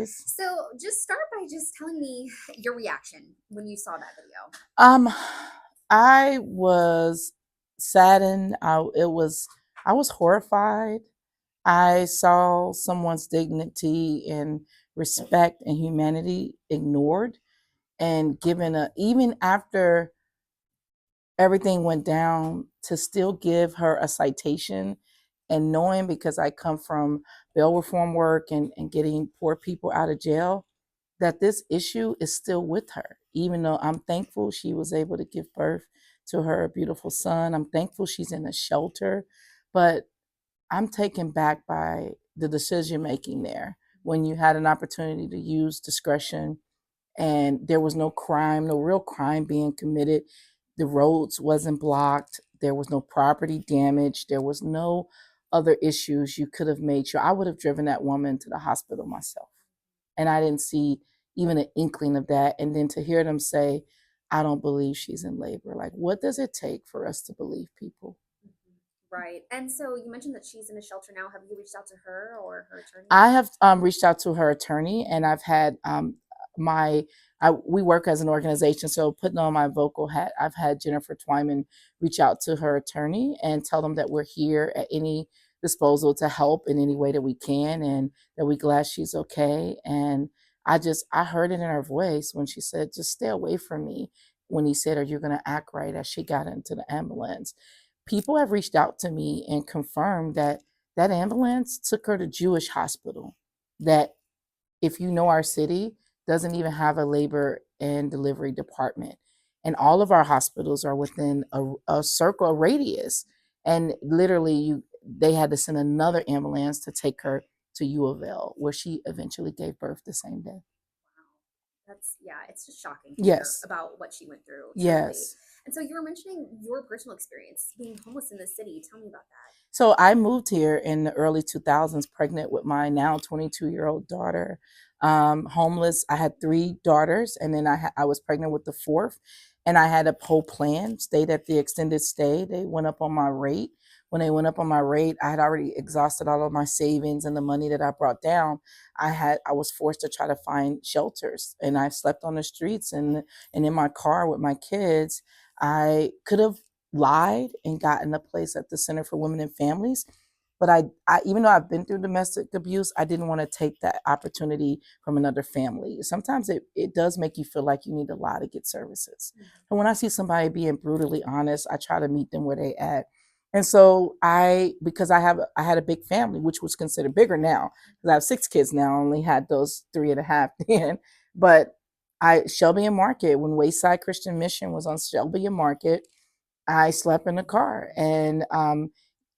So just start by just telling me your reaction when you saw that video. Um, I was saddened. I was horrified. I saw someone's dignity and respect and humanity ignored and given a even after everything went down to still give her a citation and knowing because I come from bail reform work and getting poor people out of jail that this issue is still with her, even though I'm thankful she was able to give birth to her beautiful son. I'm thankful she's in a shelter, but I'm taken back by the decision making there when you had an opportunity to use discretion and there was no crime, no real crime being committed. The roads wasn't blocked. There was no property damage. There was no other issues. You could have made sure I would have driven that woman to the hospital myself. And I didn't see even an inkling of that. And then to hear them say, I don't believe she's in labor. Like, what does it take for us to believe people? Right. And so you mentioned that she's in a shelter now. Have you reached out to her or her attorney? I have reached out to her attorney, and I've had my we work as an organization, so putting on my vocal hat, I've had Jennifer Twyman reach out to her attorney and tell them that we're here at any disposal to help in any way that we can, and that we're glad she's okay. And I heard it in her voice when she said, "Just stay away from me." When he said, "Are you going to act right?" as she got into the ambulance, people have reached out to me and confirmed that that ambulance took her to Jewish hospital. That if you know our city, doesn't even have a labor and delivery department. And all of our hospitals are within a circle, a radius. And literally they had to send another ambulance to take her to U of L, where she eventually gave birth the same day. Wow. That's, yeah, it's just shocking to hear Yes. about what she went through, truly. Yes. And so you were mentioning your personal experience being homeless in the city. Tell me about that. So I moved here in the early 2000s, pregnant with my now 22-year-old daughter. Homeless. I had three daughters, and then I was pregnant with the fourth, and I had a whole plan. Stayed at the extended stay. They went up on my rate. When they went up on my rate, I had already exhausted all of my savings and the money that I brought down. I was forced to try to find shelters, and I slept on the streets and in my car with my kids. I could have lied and gotten a place at the Center for Women and Families. But I even though I've been through domestic abuse, I didn't want to take that opportunity from another family. Sometimes it does make you feel like you need to lie to get services. And when I see somebody being brutally honest, I try to meet them where they at. And so because I had a big family, which was considered bigger now, because I have six kids now, I only had those three and a half then. But Shelby and Market, when Wayside Christian Mission was on Shelby and Market, I slept in the car. And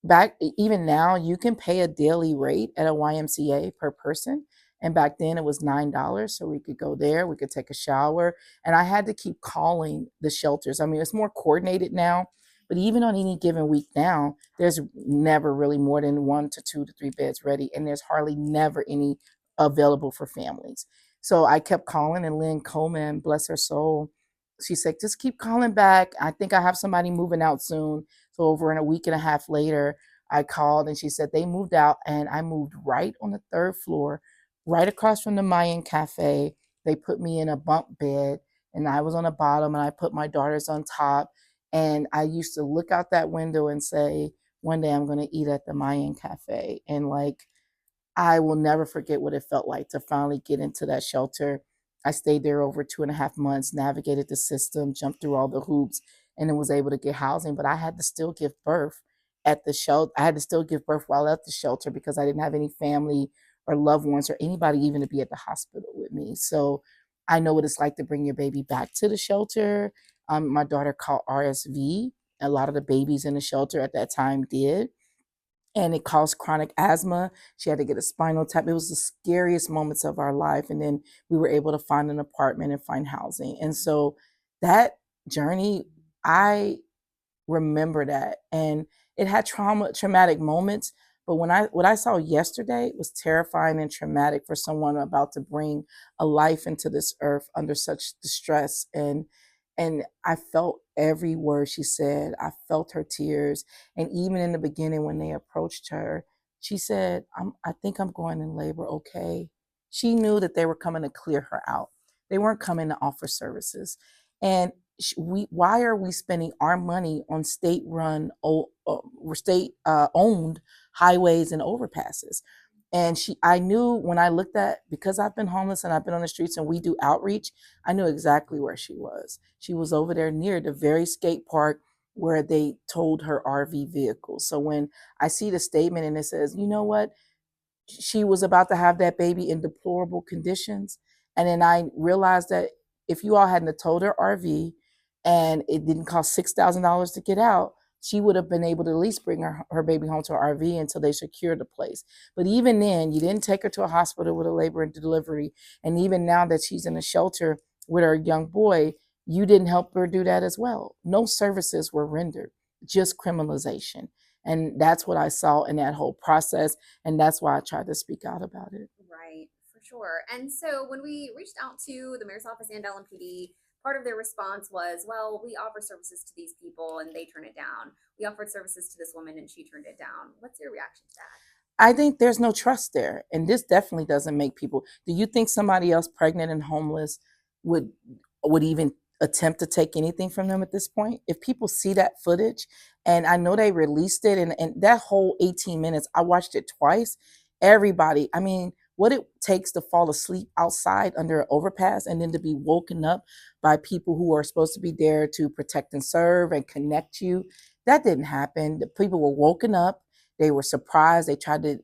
back even now, you can pay a daily rate at a YMCA per person. And back then it was $9. So we could go there, we could take a shower. And I had to keep calling the shelters. I mean, it's more coordinated now. But even on any given week now, there's never really more than 1 to 2 to 3 beds ready. And there's hardly never any available for families. So I kept calling, and Lynn Coleman, bless her soul, she said, just keep calling back. I think I have somebody moving out soon. So over in a week and a half later, I called and she said they moved out, and I moved right on the third floor, right across from the Mayan Cafe. They put me in a bunk bed and I was on the bottom, and I put my daughters on top. And I used to look out that window and say, one day I'm going to eat at the Mayan Cafe. And like, I will never forget what it felt like to finally get into that shelter. I stayed there over 2.5 months, navigated the system, jumped through all the hoops, and then was able to get housing. But I had to still give birth at the shelter. I had to still give birth while at the shelter because I didn't have any family or loved ones or anybody even to be at the hospital with me. So I know what it's like to bring your baby back to the shelter. My daughter caught RSV. A lot of the babies in the shelter at that time did, and it caused chronic asthma. She had to get a spinal tap. It was the scariest moments of our life. And then we were able to find an apartment and find housing. And so that journey, I remember that. And it had traumatic moments. But what I saw yesterday was terrifying and traumatic for someone about to bring a life into this earth under such distress. And I felt every word she said. I felt her tears. And even in the beginning when they approached her, she said, I think I'm going in labor, okay? She knew that they were coming to clear her out. They weren't coming to offer services. And why are we spending our money on state-run, state-owned highways and overpasses? And I knew when I looked at, because I've been homeless and I've been on the streets and we do outreach, I knew exactly where she was. She was over there near the very skate park where they towed her RV vehicle. So when I see the statement and it says, you know what, she was about to have that baby in deplorable conditions. And then I realized that if you all hadn't told her RV and it didn't cost $6,000 to get out, she would have been able to at least bring her baby home to her RV until they secured the place. But even then, you didn't take her to a hospital with a labor and delivery. And even now that she's in a shelter with her young boy, you didn't help her do that as well. No services were rendered, just criminalization. And that's what I saw in that whole process. And that's why I tried to speak out about it. Right, for sure. And so when we reached out to the mayor's office and LMPD, part of their response was, well, we offer services to these people and they turn it down. We offered services to this woman and she turned it down. What's your reaction to that? I think there's no trust there. And this definitely doesn't make people. Do you think somebody else pregnant and homeless would even attempt to take anything from them at this point? If people see that footage, and I know they released it, and that whole 18 minutes, I watched it twice. Everybody, I mean, what it takes to fall asleep outside under an overpass and then to be woken up by people who are supposed to be there to protect and serve and connect you, that didn't happen. The people were woken up. They were surprised. They tried to,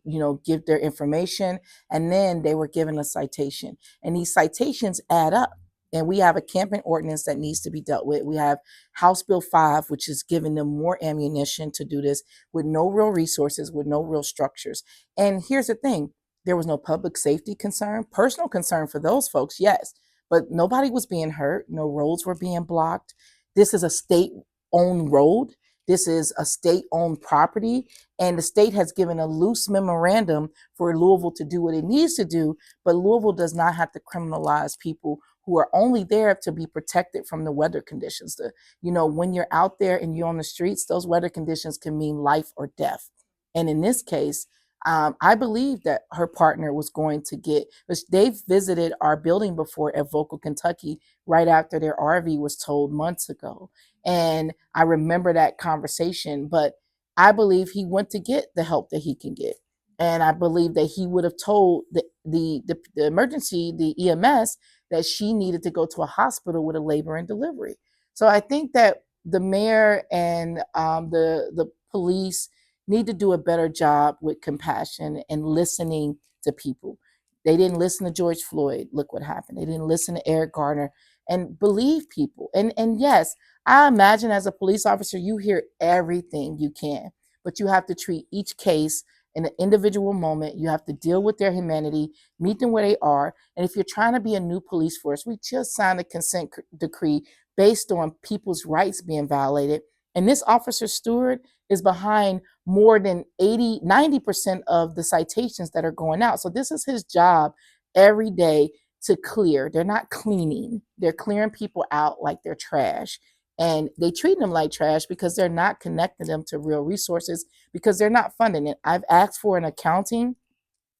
give their information, and then they were given a citation. And these citations add up. And we have a camping ordinance that needs to be dealt with. We have House Bill 5, which is giving them more ammunition to do this with no real resources, with no real structures. And here's the thing. There was no public safety concern, personal concern for those folks, yes, but nobody was being hurt. No roads were being blocked. This is a state-owned road. This is a state-owned property, and the state has given a loose memorandum for Louisville to do what it needs to do, but Louisville does not have to criminalize people who are only there to be protected from the weather conditions. When you're out there and you're on the streets, those weather conditions can mean life or death. And in this case, I believe that her partner was going to get, which they've visited our building before at Vocal, Kentucky, right after their RV was towed months ago. And I remember that conversation, but I believe he went to get the help that he can get. And I believe that he would have told the emergency, the EMS, that she needed to go to a hospital with a labor and delivery. So I think that the mayor and the police need to do a better job with compassion and listening to people. They didn't listen to George Floyd. Look what happened. They didn't listen to Eric Garner and believe people. And yes, I imagine as a police officer, you hear everything you can, but you have to treat each case in an individual moment. You have to deal with their humanity, meet them where they are. And if you're trying to be a new police force, we just signed a consent decree based on people's rights being violated. And this officer Stewart is behind more than 90% of the citations that are going out. So this is his job every day to clear. They're not cleaning. They're clearing people out like they're trash. And they treat them like trash because they're not connecting them to real resources, because they're not funding it. I've asked for an accounting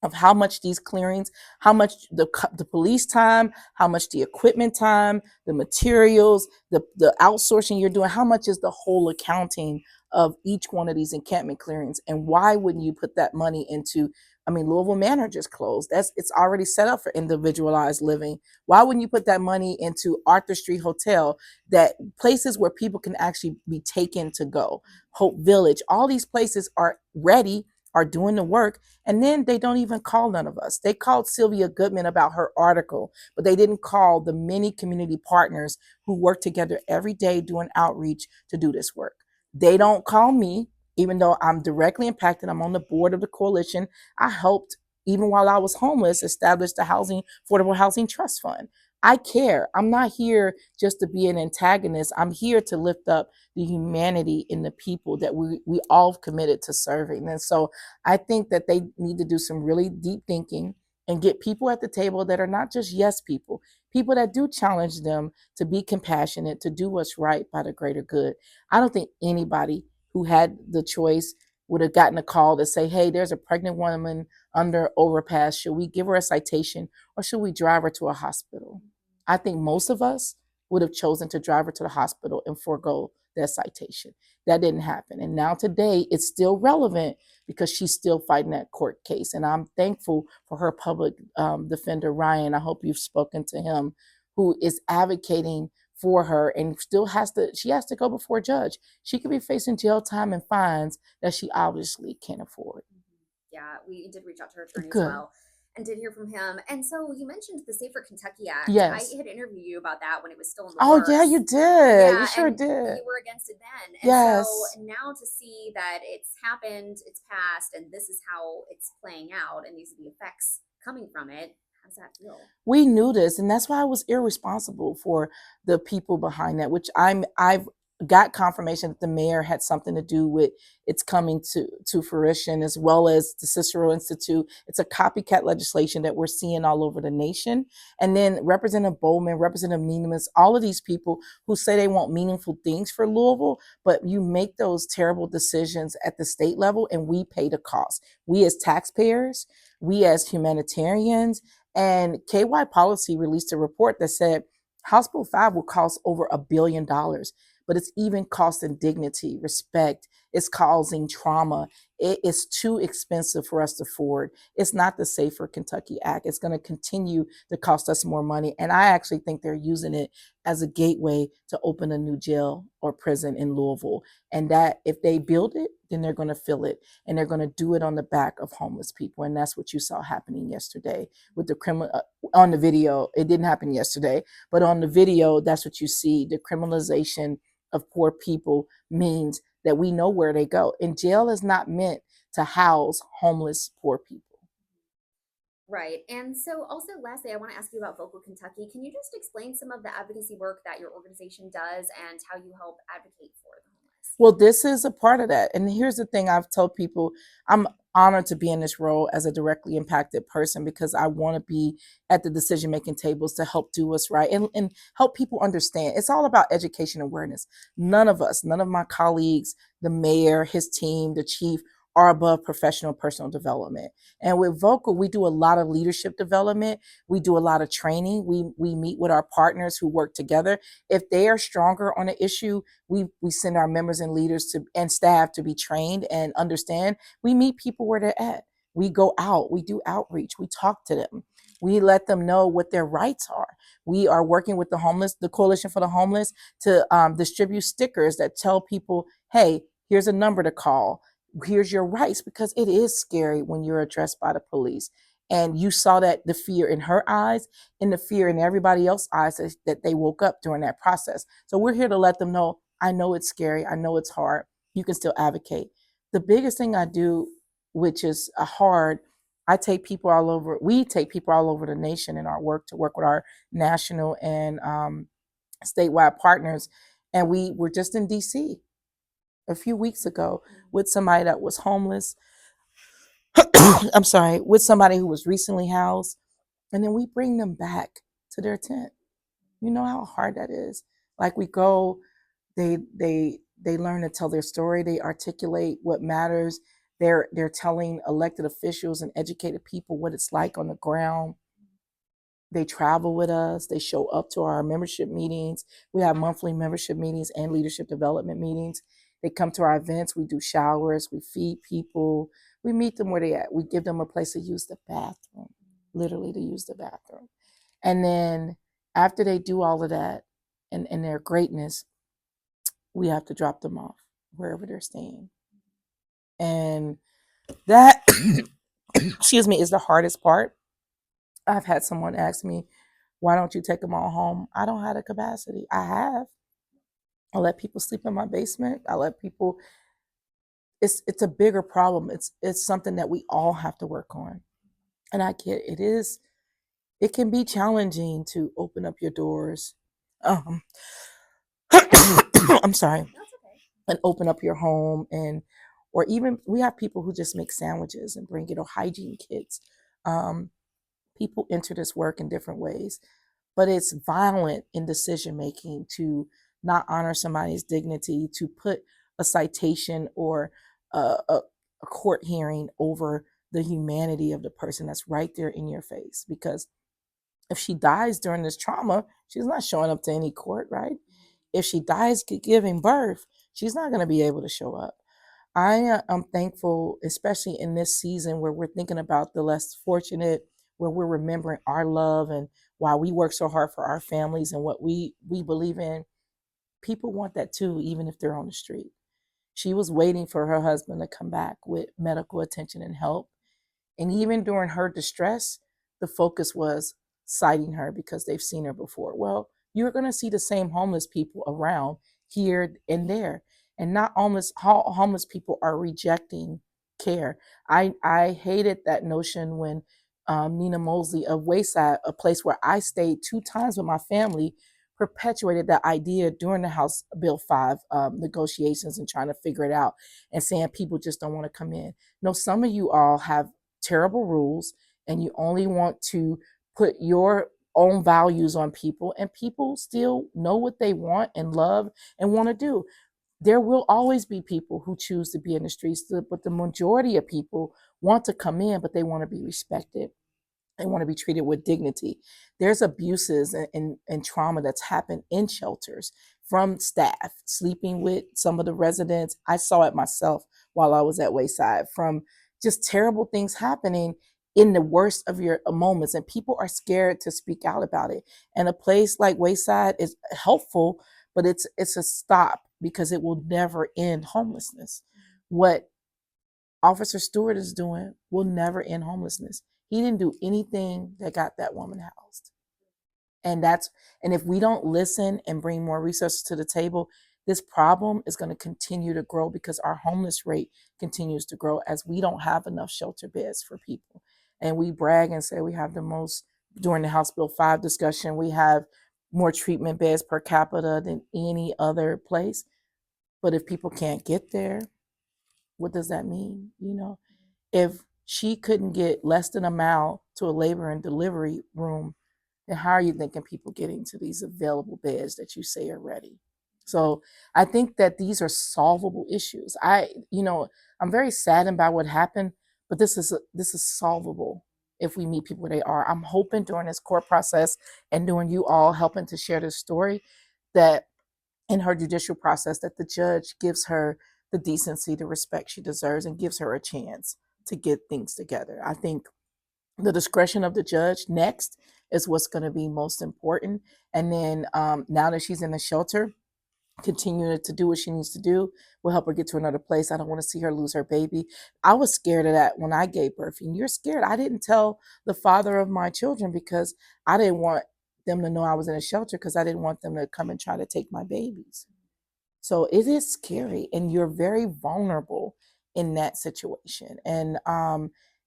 of how much these clearings, how much the police time, how much the equipment time, the materials, the outsourcing you're doing, how much is the whole accounting of each one of these encampment clearings? And why wouldn't you put that money into, Louisville Manor just closed. It's already set up for individualized living. Why wouldn't you put that money into Arthur Street Hotel, that places where people can actually be taken to go? Hope Village, all these places are ready, are doing the work, and then they don't even call none of us. They called Sylvia Goodman about her article, but they didn't call the many community partners who work together every day doing outreach to do this work. They don't call me, even though I'm directly impacted. I'm on the board of the coalition. I helped, even while I was homeless, establish the Affordable Housing Trust Fund. I care. I'm not here just to be an antagonist. I'm here to lift up the humanity in the people that we all committed to serving. And so I think that they need to do some really deep thinking and get people at the table that are not just yes people, people that do challenge them to be compassionate, to do what's right by the greater good. I don't think anybody who had the choice would have gotten a call to say, hey, there's a pregnant woman under overpass, should we give her a citation or should we drive her to a hospital? I think most of us would have chosen to drive her to the hospital and forego that citation. That didn't happen. And now today it's still relevant because she's still fighting that court case. And I'm thankful for her public defender, Ryan. I hope you've spoken to him, who is advocating for her and still she has to go before a judge. She could be facing jail time and fines that she obviously can't afford. Yeah, we did reach out to her attorney Good. as well and did hear from him. And so you mentioned the Safer Kentucky Act. Yes. I had interviewed you about that when it was still in the Oh works. yeah, you did. Yeah, you sure and did. You were against it then. And Yes. so now to see that it's happened, it's passed, and this is how it's playing out, and these are the effects coming from it. How does that feel? We knew this, and that's why I was irresponsible for the people behind that, which I've got confirmation that the mayor had something to do with its coming to fruition, as well as the Cicero Institute. It's a copycat legislation that we're seeing all over the nation. And then Representative Bowman, Representative Neinemus, all of these people who say they want meaningful things for Louisville, but you make those terrible decisions at the state level and we pay the cost. We as taxpayers, we as humanitarians. And KY Policy released a report that said House Bill 5 will cost over $1 billion, but it's even costing dignity, respect. It's causing trauma. It is too expensive for us to afford. It's not the Safer Kentucky Act. It's going to continue to cost us more money. And I actually think they're using it as a gateway to open a new jail or prison in Louisville. And that if they build it, then they're going to fill it. And they're going to do it on the back of homeless people. And that's what you saw happening yesterday with the criminal on the video. It didn't happen yesterday, but on the video, that's what you see. The criminalization of poor people means that we know where they go. And jail is not meant to house homeless poor people. Right. And so also lastly, I want to ask you about Vocal Kentucky. Can you just explain some of the advocacy work that your organization does and how you help advocate for the homeless? Well, this is a part of that. And here's the thing I've told people, I'm honored to be in this role as a directly impacted person because I want to be at the decision-making tables to help do what's right and help people understand. It's all about education and awareness. None of us, none of my colleagues, the mayor, his team, the chief, are above professional personal development. And with Vocal, we do a lot of leadership development. We do a lot of training. We meet with our partners who work together. If they are stronger on an issue, we send our members and leaders and staff to be trained and understand. We meet people where they're at. We go out, we do outreach, we talk to them. We let them know what their rights are. We are working with the Coalition for the Homeless, to distribute stickers that tell people, hey, here's a number to call. Here's your rights, because it is scary when you're addressed by the police. And you saw that the fear in her eyes and the fear in everybody else's eyes that they woke up during that process. So we're here to let them know, I know it's scary. I know it's hard. You can still advocate. The biggest thing I do, which is we take people all over the nation in our work to work with our national and statewide partners. And we were just in DC a few weeks ago with somebody that was homeless. I'm sorry, with somebody who was recently housed. And then we bring them back to their tent. You know how hard that is. Like we go, they learn to tell their story. They articulate what matters. They're telling elected officials and educated people what it's like on the ground. They travel with us. They show up to our membership meetings. We have monthly membership meetings and leadership development meetings. They come to our events. We do showers. We feed people. We meet them where they at. We give them a place to use the bathroom, literally to use the bathroom. And then after they do all of that and their greatness, we have to drop them off wherever they're staying. And that, excuse me, is the hardest part. I've had someone ask me, why don't you take them all home? I don't have the capacity. I have. I let people sleep in my basement. I let people, it's a bigger problem. It's something that we all have to work on. And I get it can be challenging to open up your doors. I'm sorry. That's okay. And open up your home or even we have people who just make sandwiches and bring it, or hygiene kits. People enter this work in different ways, but it's violent in decision making to not honor somebody's dignity, to put a citation or a court hearing over the humanity of the person that's right there in your face. Because if she dies during this trauma, she's not showing up to any court, right? If she dies giving birth, she's not going to be able to show up. I am thankful, especially in this season where we're thinking about the less fortunate, where we're remembering our love and why we work so hard for our families and what we believe in. People want that too, even if they're on the street. She was waiting for her husband to come back with medical attention and help. And even during her distress, the focus was citing her because they've seen her before. Well, you're going to see the same homeless people around here and there. And not homeless people are rejecting care. I hated that notion when Nina Mosley of Wayside, a place where I stayed 2 times with my family, perpetuated that idea during the House Bill 5 negotiations and trying to figure it out and saying people just don't want to come in. No, some of you all have terrible rules and you only want to put your own values on people, and people still know what they want and love and want to do. There will always be people who choose to be in the streets, but the majority of people want to come in, but they want to be respected. They want to be treated with dignity. There's abuses and trauma that's happened in shelters from staff sleeping with some of the residents. I saw it myself while I was at Wayside, from just terrible things happening in the worst of your moments. And people are scared to speak out about it. And a place like Wayside is helpful, but it's a stop because it will never end homelessness. What Officer Stewart is doing will never end homelessness. He didn't do anything that got that woman housed. And if we don't listen and bring more resources to the table, this problem is going to continue to grow because our homeless rate continues to grow as we don't have enough shelter beds for people. And we brag and say we have the most, during the House Bill 5 discussion, we have more treatment beds per capita than any other place. But if people can't get there, what does that mean? If she couldn't get less than a mile to a labor and delivery room, then how are you thinking people getting to these available beds that you say are ready? So I think that these are solvable issues. I'm very saddened by what happened, but this is solvable if we meet people where they are. I'm hoping during this court process and during you all helping to share this story, that in her judicial process, that the judge gives her the decency, the respect she deserves, and gives her a chance to get things together. I think the discretion of the judge next is what's going to be most important. And then now that she's in the shelter, continue to do what she needs to do will help her get to another place. I don't want to see her lose her baby. I was scared of that when I gave birth. And you're scared. I didn't tell the father of my children because I didn't want them to know I was in a shelter, because I didn't want them to come and try to take my babies. So it is scary, and you're very vulnerable in that situation. And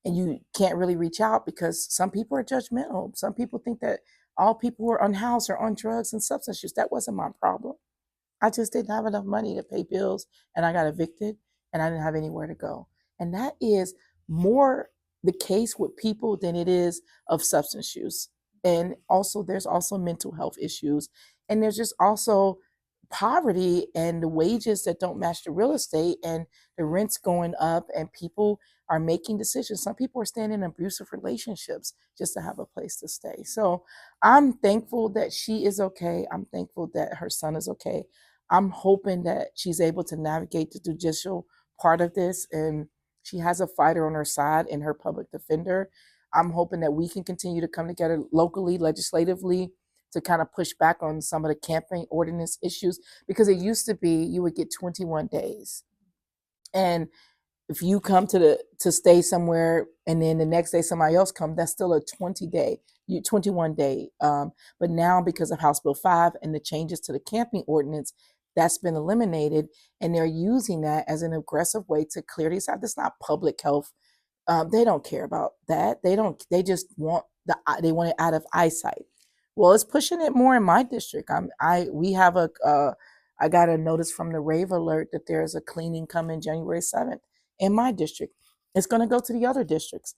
you can't really reach out because some people are judgmental. Some people think that all people who are unhoused are on drugs and substance use. That wasn't my problem. I just didn't have enough money to pay bills, and I got evicted, and I didn't have anywhere to go. And that is more the case with people than it is of substance use. And also, there's also mental health issues, and there's just also poverty and the wages that don't match the real estate, and the rent's going up, and people are making decisions. Some people are staying in abusive relationships just to have a place to stay. So I'm thankful that she is okay. I'm thankful that her son is okay. I'm hoping that she's able to navigate the judicial part of this, and she has a fighter on her side in her public defender. I'm hoping that we can continue to come together locally, legislatively, to kind of push back on some of the camping ordinance issues, because it used to be you would get 21 days. And if you come to stay somewhere and then the next day somebody else come, that's still a 21 day. But now, because of House Bill 5 and the changes to the camping ordinance, that's been eliminated, and they're using that as an aggressive way to clear these out. That's not public health. They don't care about that. They just want they want it out of eyesight. Well, it's pushing it more in my district. I got a notice from the Rave Alert that there's a cleaning coming January 7th in my district. It's going to go to the other districts.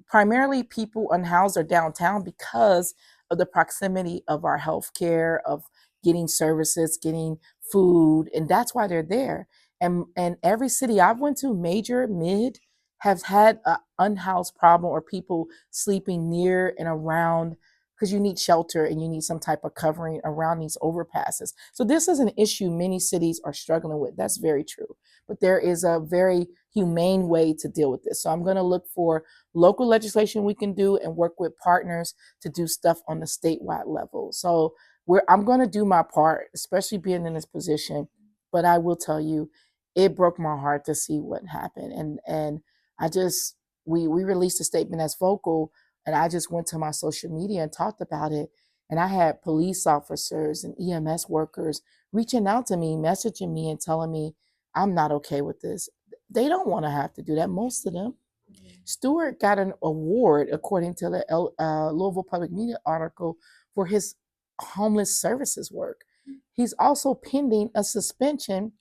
Primarily, people unhoused are downtown because of the proximity of our healthcare, of getting services, getting food, and that's why they're there. And every city I've went to, major, mid, have had an unhoused problem or people sleeping near and around, because you need shelter and you need some type of covering around these overpasses. So this is an issue many cities are struggling with. That's very true. But there is a very humane way to deal with this. So I'm going to look for local legislation we can do and work with partners to do stuff on the statewide level. So I'm going to do my part, especially being in this position. But I will tell you, it broke my heart to see what happened. And I just, we released a statement as vocal, and I just went to my social media and talked about it. And I had police officers and EMS workers reaching out to me, messaging me and telling me, I'm not okay with this. They don't want to have to do that, most of them. Stewart got an award, according to the Louisville Public Media article, for his homeless services work. He's also pending a suspension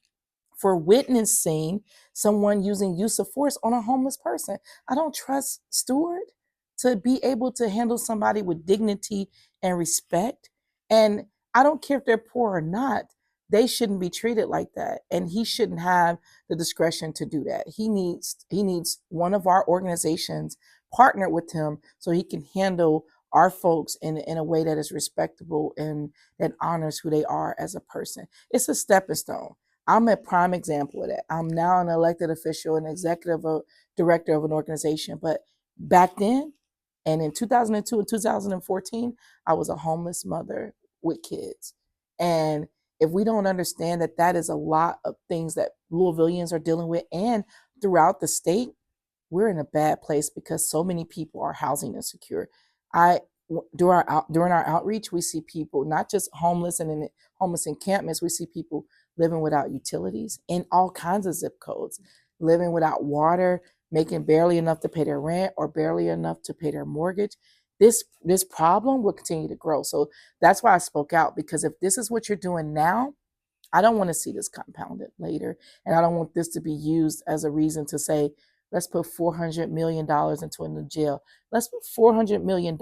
for witnessing someone using use of force on a homeless person. I don't trust Stewart to be able to handle somebody with dignity and respect. And I don't care if they're poor or not, they shouldn't be treated like that. And he shouldn't have the discretion to do that. He needs one of our organizations partner with him so he can handle our folks in a way that is respectable and that honors who they are as a person. It's a stepping stone. I'm a prime example of that. I'm now an elected official and executive director of an organization. But back then, and in 2002 and 2014, I was a homeless mother with kids. And if we don't understand that that is a lot of things that Louisvillians are dealing with and throughout the state, we're in a bad place because so many people are housing insecure. I during our outreach, we see people not just homeless and in homeless encampments. We see people living without utilities in all kinds of zip codes, living without water, making barely enough to pay their rent or barely enough to pay their mortgage. This problem will continue to grow. So that's why I spoke out, because if this is what you're doing now, I don't want to see this compounded later. And I don't want this to be used as a reason to say, let's put $400 million into a new jail. Let's put $400 million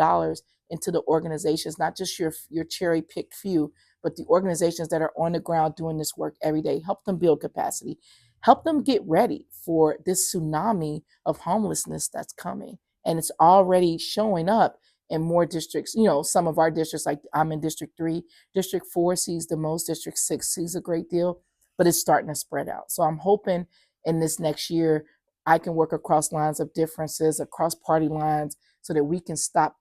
into the organizations, not just your cherry picked few, but the organizations that are on the ground doing this work every day. Help them build capacity. Help them get ready for this tsunami of homelessness that's coming. And it's already showing up in more districts. You know, some of our districts, like I'm in District 3, District 4 sees the most, District 6 sees a great deal, but it's starting to spread out. So I'm hoping in this next year, I can work across lines of differences, across party lines, so that we can stop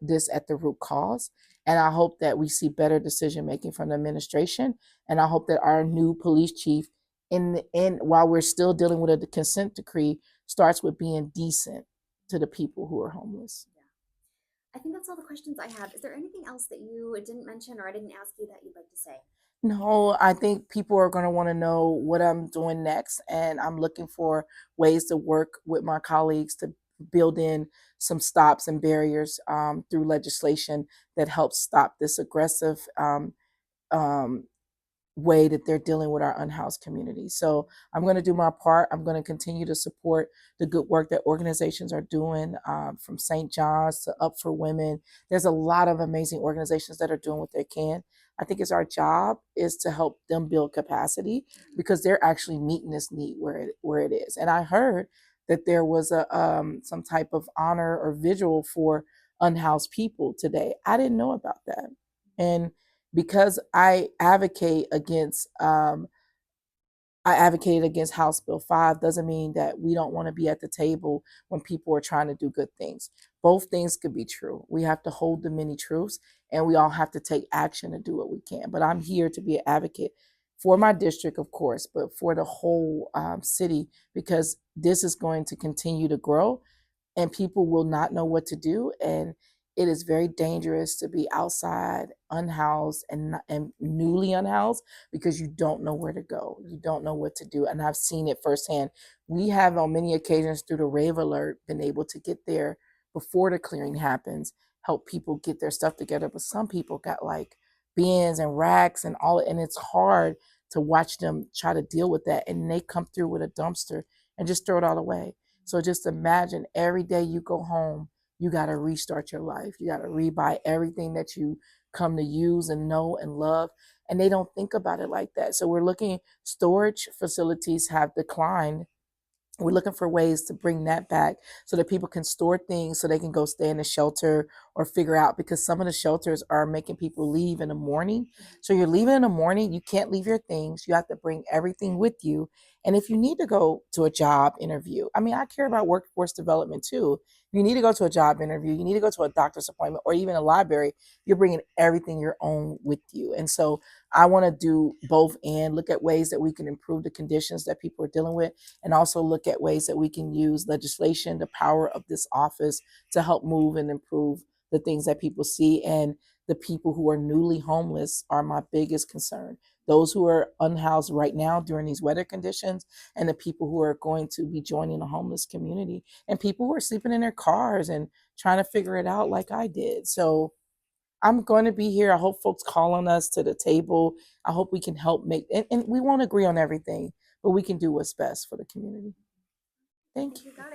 this at the root cause. And I hope that we see better decision making from the administration. And I hope that our new police chief, while we're still dealing with a consent decree, starts with being decent to the people who are homeless. I think that's all the questions I have. Is there anything else that you didn't mention or I didn't ask you that you'd like to say? No, I think people are going to want to know what I'm doing next. And I'm looking for ways to work with my colleagues to build in some stops and barriers through legislation that helps stop this aggressive um, way that they're dealing with our unhoused community. So I'm going to do my part. I'm going to continue to support the good work that organizations are doing, from St. John's to Up for Women. There's a lot of amazing organizations that are doing what they can. I think it's our job is to help them build capacity, because they're actually meeting this need where it is. And I heard that there was a some type of honor or vigil for unhoused people today. I didn't know about that. And because I advocated against House Bill 5 doesn't mean that we don't want to be at the table when people are trying to do good things. Both things could be true. We have to hold the many truths, and we all have to take action to do what we can. But I'm here to be an advocate for my district, of course, but for the whole city, because this is going to continue to grow and people will not know what to do. And it is very dangerous to be outside unhoused and newly unhoused, because you don't know where to go. You don't know what to do. And I've seen it firsthand. We have on many occasions through the Rave Alert been able to get there before the clearing happens, help people get their stuff together. But some people got like bins and racks and all, and it's hard to watch them try to deal with that. And they come through with a dumpster and just throw it all away. So just imagine every day you go home, you got to restart your life. You got to rebuy everything that you come to use and know and love. And they don't think about it like that. So we're looking, storage facilities have declined We're looking for ways to bring that back so that people can store things so they can go stay in a shelter or figure out, because some of the shelters are making people leave in the morning. So you're leaving in the morning, you can't leave your things. You have to bring everything with you. And if you need to go to a job interview, I mean, I care about workforce development too. You need to go to a job interview, you need to go to a doctor's appointment or even a library, you're bringing everything your own with you. And so I want to do both and look at ways that we can improve the conditions that people are dealing with, and also look at ways that we can use legislation, the power of this office, to help move and improve the things that people see. And the people who are newly homeless are my biggest concern. Those who are unhoused right now during these weather conditions, and the people who are going to be joining the homeless community, and people who are sleeping in their cars and trying to figure it out like I did. So I'm going to be here. I hope folks call on us to the table. I hope we can help make, and we won't agree on everything, but we can do what's best for the community. Thank you.